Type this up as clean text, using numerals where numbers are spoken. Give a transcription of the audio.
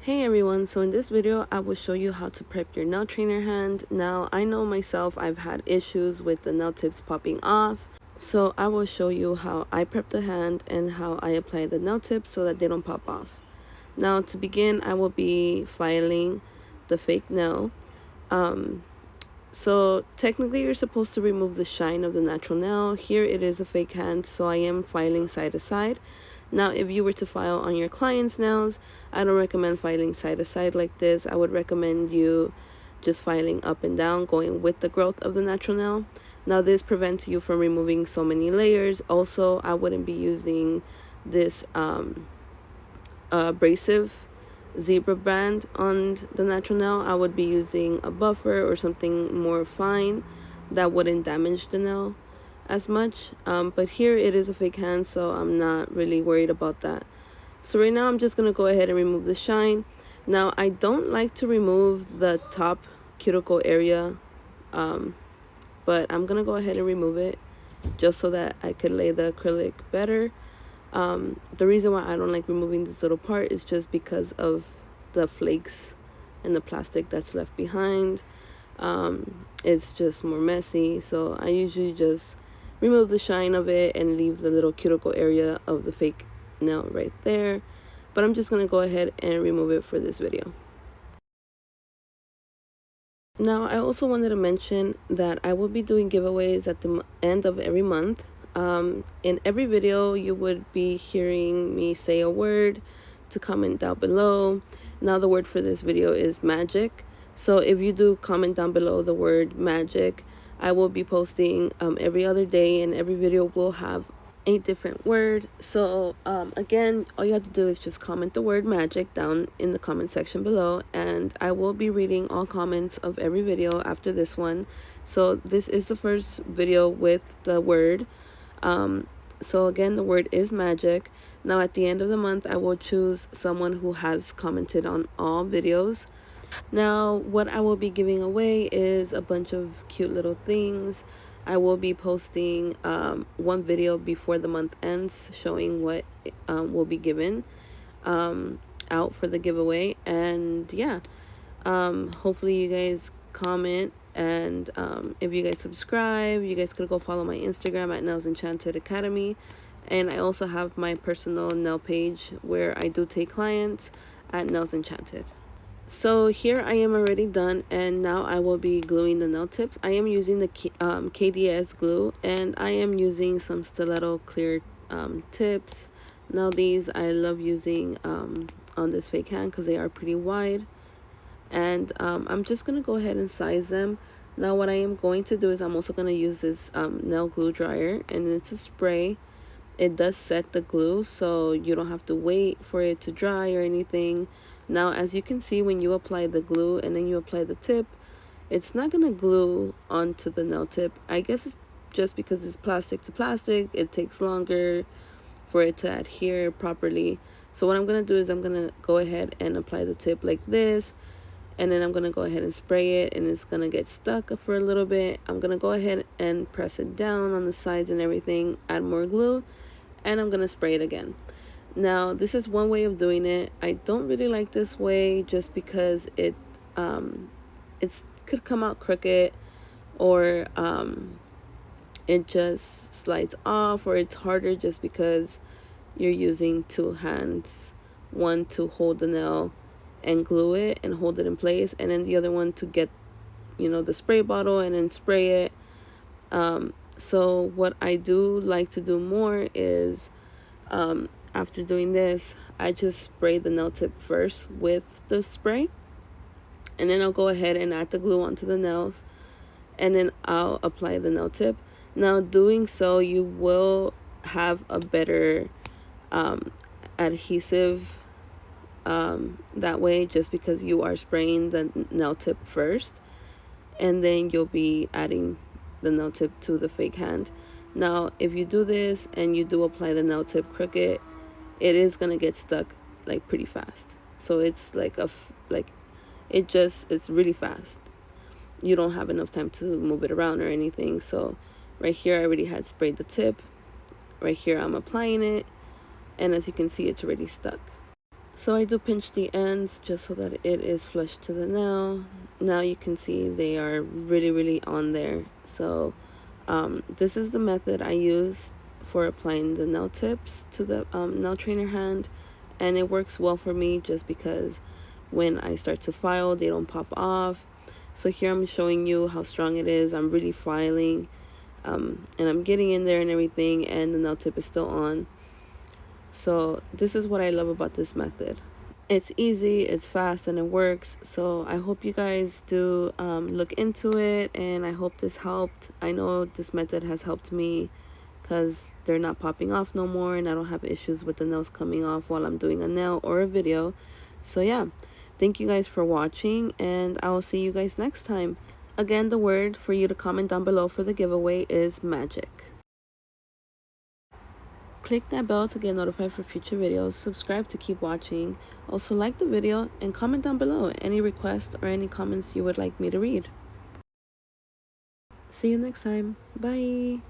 Hey everyone, so in this video I will show you how to prep your nail trainer hand. Now I know myself I've had issues with the nail tips popping off, so I will show you how I prep the hand and how I apply the nail tips so that they don't pop off. Now to begin, I will be filing the fake nail. So technically you're supposed to remove the shine of the natural nail. Here it is a fake hand, so I am filing side to side. Now, if you were to file on your client's nails, I don't recommend filing side to side like this. I would recommend you just filing up and down, going with the growth of the natural nail. Now, this prevents you from removing so many layers. Also, I wouldn't be using this abrasive zebra band on the natural nail. I would be using a buffer or something more fine that wouldn't damage the nail as much. But here it is a fake hand, so I'm not really worried about that. So right now I'm just gonna go ahead and remove the shine. Now I don't like to remove the top cuticle area, but I'm gonna go ahead and remove it just so that I could lay the acrylic better. The reason why I don't like removing this little part is just because of the flakes and the plastic that's left behind. It's just more messy, so I usually just remove the shine of it and leave the little cuticle area of the fake nail right there. But I'm just going to go ahead and remove it for this video. Now, I also wanted to mention that I will be doing giveaways at the end of every month. In every video, you would be hearing me say a word to comment down below. Now, the word for this video is magic. So if you do comment down below the word magic, I will be posting every other day, and every video will have a different word. So again, all you have to do is just comment the word magic down in the comment section below, and I will be reading all comments of every video after this one. So this is the first video with the word. So again, the word is magic. Now at the end of the month, I will choose someone who has commented on all videos. Now, what I will be giving away is a bunch of cute little things. I will be posting one video before the month ends showing what will be given out for the giveaway. And yeah, hopefully you guys comment. And if you guys subscribe, you guys could go follow my Instagram at Nails Enchanted Academy. And I also have my personal nail page where I do take clients at Nails Enchanted. So here I am already done, and now I will be gluing the nail tips. I am using the KDS glue, and I am using some stiletto clear tips. Now these I love using on this fake hand because they are pretty wide. And I'm just going to go ahead and size them. Now what I am going to do is I'm also going to use this nail glue dryer, and it's a spray. It does set the glue, so you don't have to wait for it to dry or anything. Now, as you can see, when you apply the glue and then you apply the tip, it's not going to glue onto the nail tip. I guess it's just because it's plastic to plastic. It takes longer for it to adhere properly. So what I'm going to do is I'm going to go ahead and apply the tip like this. And then I'm going to go ahead and spray it, and it's going to get stuck for a little bit. I'm going to go ahead and press it down on the sides and everything, add more glue, and I'm going to spray it again. Now, this is one way of doing it. I don't really like this way just because it could come out crooked, or it just slides off, or it's harder just because you're using two hands, one to hold the nail and glue it and hold it in place, and then the other one to get, the spray bottle and then spray it. So what I do like to do more is after doing this, I just spray the nail tip first with the spray, and then I'll go ahead and add the glue onto the nails, and then I'll apply the nail tip. Now, doing so, you will have a better adhesive that way, just because you are spraying the nail tip first, and then you'll be adding the nail tip to the fake hand. Now, if you do this and you do apply the nail tip crooked, it is gonna get stuck like pretty fast. So it's like it's really fast. You don't have enough time to move it around or anything. So right here I already had sprayed the tip. Right here I'm applying it, and as you can see, it's already stuck. So I do pinch the ends just so that it is flush to the nail. Now you can see they are really on there. So this is the method I use for applying the nail tips to the nail trainer hand, and it works well for me just because when I start to file they don't pop off. So here I'm showing you how strong it is. I'm really filing, and I'm getting in there and everything, and the nail tip is still on. So this is what I love about this method. It's easy, it's fast, and it works. So I hope you guys do look into it, and I hope this helped. I know this method has helped me because they're not popping off no more, and I don't have issues with the nails coming off while I'm doing a nail or a video. So yeah, thank you guys for watching, and I will see you guys next time. Again, the word for you to comment down below for the giveaway is magic. Click that bell to get notified for future videos, subscribe to keep watching, also like the video, and comment down below any requests or any comments you would like me to read. See you next time. Bye!